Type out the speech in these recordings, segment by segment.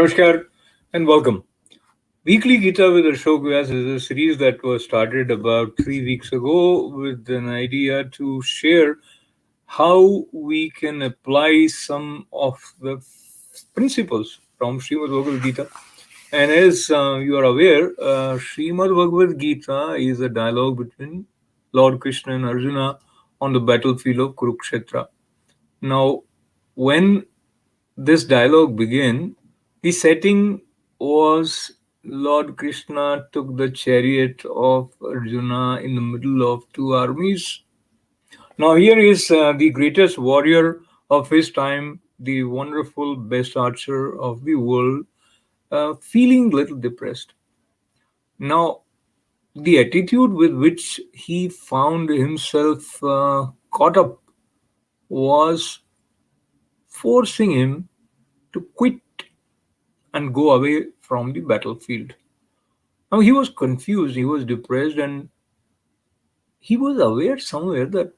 Namaskar and welcome. Weekly Gita with Ashok Vyas is a series that was started about 3 weeks ago with an idea to share how we can apply some of the principles from Srimad Bhagavad Gita. And as you are aware, Srimad Bhagavad Gita is a dialogue between Lord Krishna and Arjuna on the battlefield of Kurukshetra. Now, when this dialogue began, the setting was Lord Krishna took the chariot of Arjuna in the middle of two armies. Now, here is the greatest warrior of his time, the wonderful best archer of the world, feeling little depressed. Now, the attitude with which he found himself caught up was forcing him to quit and go away from the battlefield. Now he was confused, he was depressed, and he was aware somewhere that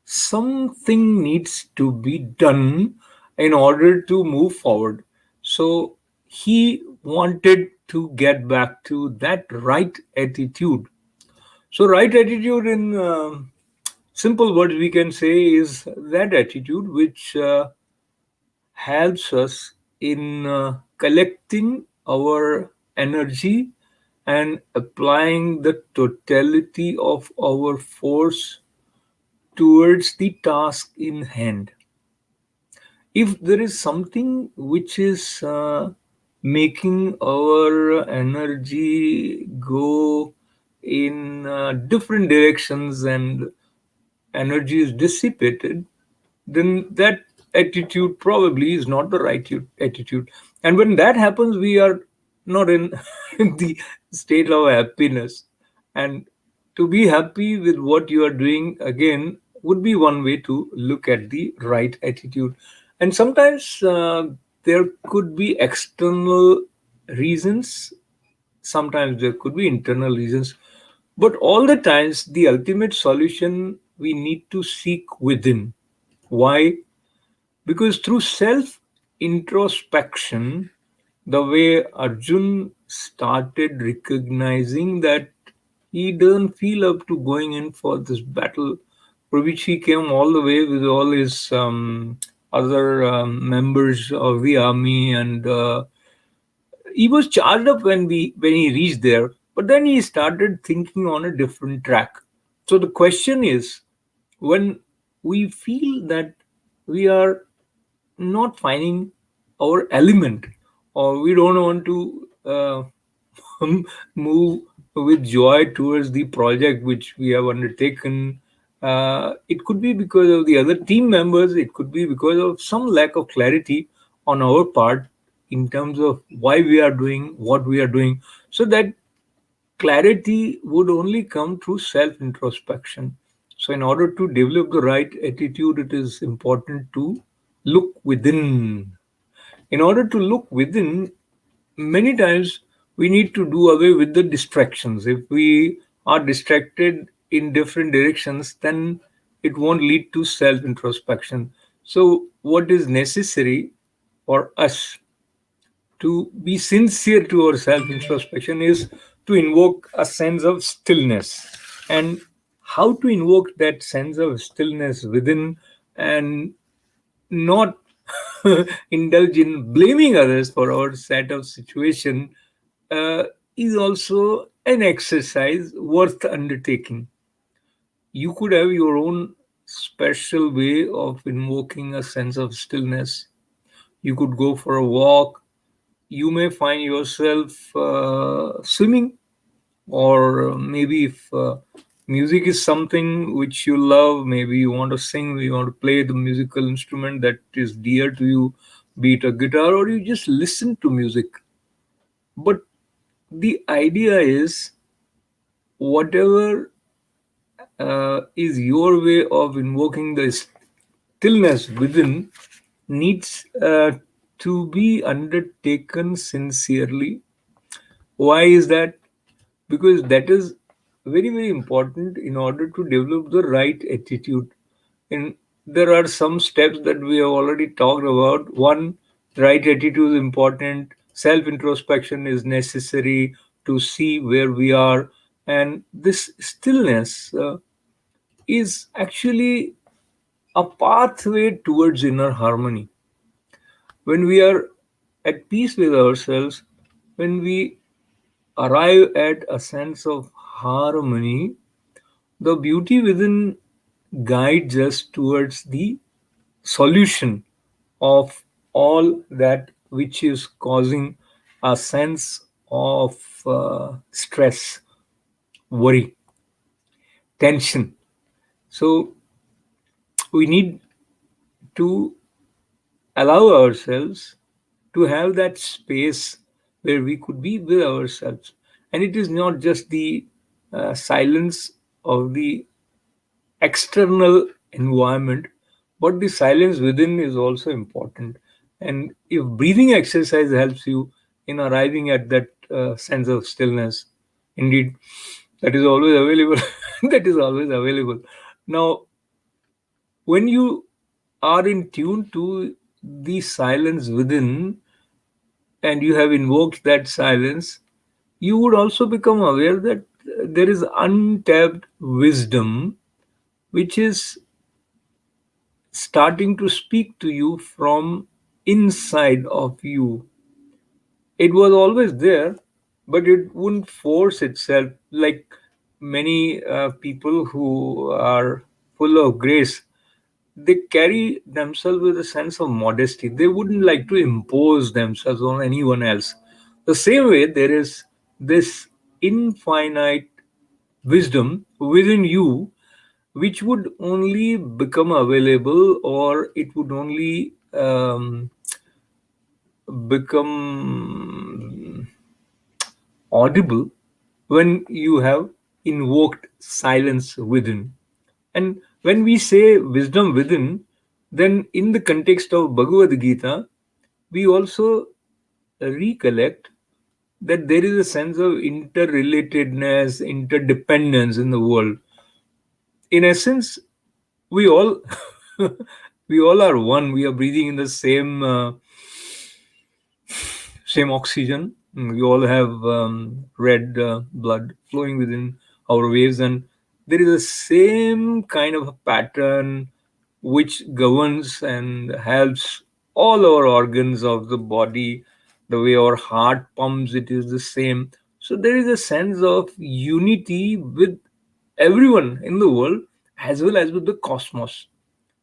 something needs to be done in order to move forward. So he wanted to get back to that right attitude. So, right attitude, in simple words, we can say, is that attitude which helps us in collecting our energy and applying the totality of our force towards the task in hand. If there is something which is making our energy go in different directions and energy is dissipated, then that attitude probably is not the right attitude. And when that happens, we are not in, in the state of happiness. And to be happy with what you are doing, again, would be one way to look at the right attitude. And sometimes there could be external reasons, sometimes there could be internal reasons, but all the times the ultimate solution we need to seek within. Why? Because through self introspection, the way Arjun started recognizing that he doesn't feel up to going in for this battle, for which he came all the way with all his other members of the army, and he was charged up when he reached there. But then he started thinking on a different track. So the question is, when we feel that we are not finding our element, or we don't want to move with joy towards the project which we have undertaken, it could be because of the other team members, it could be because of some lack of clarity on our part in terms of why we are doing what we are doing. So that clarity would only come through self introspection. So, in order to develop the right attitude, it is important to look within. In order to look within, many times we need to do away with the distractions. If we are distracted in different directions, then it won't lead to self introspection. So, what is necessary for us to be sincere to our self introspection is to invoke a sense of stillness. And how to invoke that sense of stillness within and not indulge in blaming others for our set of situation is also an exercise worth undertaking. You could have your own special way of invoking a sense of stillness. You could go for a walk. You may find yourself swimming, or maybe if music is something which you love, maybe you want to sing, you want to play the musical instrument that is dear to you, be it a guitar, or you just listen to music. But the idea is, whatever is your way of invoking the stillness within needs to be undertaken sincerely. Why is that? Because that is very, very important in order to develop the right attitude. And there are some steps that we have already talked about. One, right attitude is important. Self introspection is necessary to see where we are, and this stillness is actually a pathway towards inner harmony. When we are at peace with ourselves, when we arrive at a sense of harmony, the beauty within guides us towards the solution of all that which is causing a sense of stress, worry, tension. So we need to allow ourselves to have that space where we could be with ourselves. And it is not just the silence of the external environment, but the silence within is also important. And if breathing exercise helps you in arriving at that sense of stillness, indeed, that is always available. That is always available. Now, when you are in tune to the silence within and you have invoked that silence, you would also become aware that there is untapped wisdom which is starting to speak to you from inside of you. It was always there, but it wouldn't force itself like many people who are full of grace. They carry themselves with a sense of modesty. They wouldn't like to impose themselves on anyone else. The same way, there is this infinite wisdom within you which would only become available, or it would only become audible when you have invoked silence within. And when we say wisdom within, then in the context of Bhagavad Gita, we also recollect that there is a sense of interrelatedness, interdependence in the world. In essence, we all we all are one. We are breathing in the same oxygen. We all have red blood flowing within our waves, and there is a same kind of a pattern which governs and helps all our organs of the body. The way our heart pumps, it is the same. So there is a sense of unity with everyone in the world as well as with the cosmos,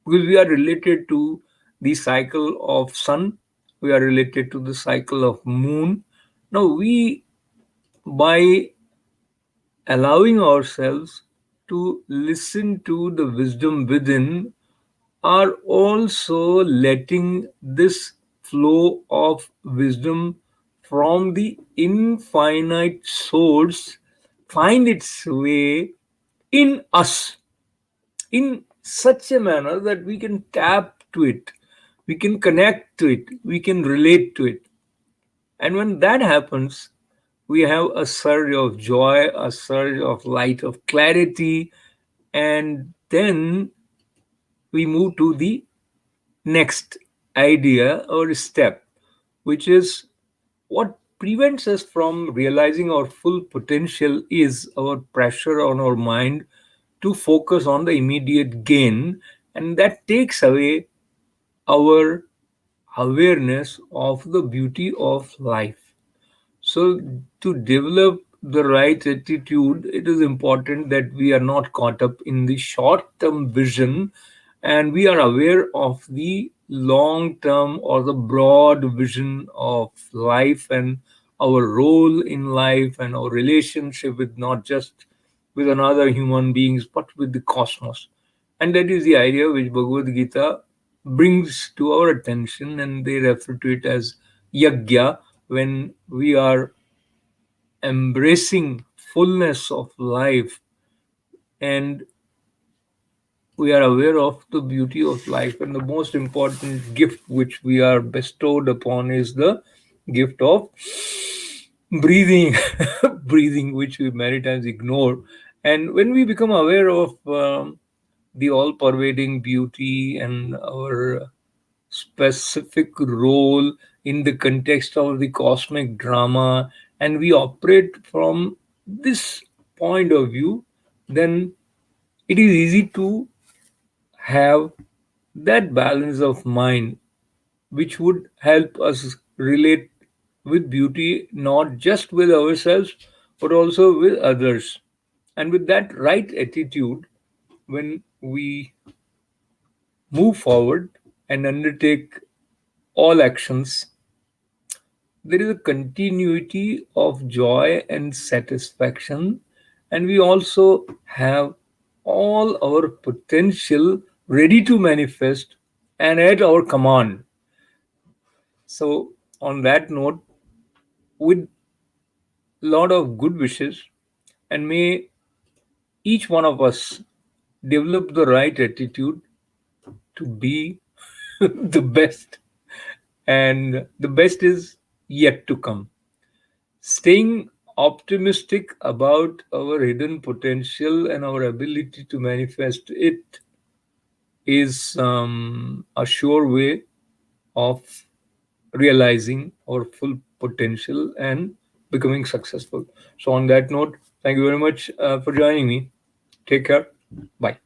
because we are related to the cycle of sun, we are related to the cycle of moon. Now we, by allowing ourselves to listen to the wisdom within, are also letting this flow of wisdom from the infinite source find its way in us in such a manner that we can tap to it, we can connect to it, we can relate to it. And when that happens, we have a surge of joy, a surge of light, of clarity, and then we move to the next idea or step, which is what prevents us from realizing our full potential is our pressure on our mind to focus on the immediate gain, and that takes away our awareness of the beauty of life. So, to develop the right attitude, it is important that we are not caught up in the short term vision and we are aware of the long term or the broad vision of life and our role in life and our relationship with not just with another human beings but with the cosmos. And that is the idea which Bhagavad Gita brings to our attention, and they refer to it as yagya. When we are embracing fullness of life and we are aware of the beauty of life, and the most important gift which we are bestowed upon is the gift of breathing. Breathing, which we many times ignore. And when we become aware of the all pervading beauty and our specific role in the context of the cosmic drama, and we operate from this point of view, then it is easy to have that balance of mind which would help us relate with beauty not just with ourselves but also with others. And with that right attitude, when we move forward and undertake all actions, there is a continuity of joy and satisfaction, and we also have all our potential ready to manifest and at our command. So, on that note, with a lot of good wishes, and may each one of us develop the right attitude to be the best, and the best is yet to come. Staying optimistic about our hidden potential and our ability to manifest it is a sure way of realizing our full potential and becoming successful. So, on that note, thank you very much for joining me. Take care. Bye.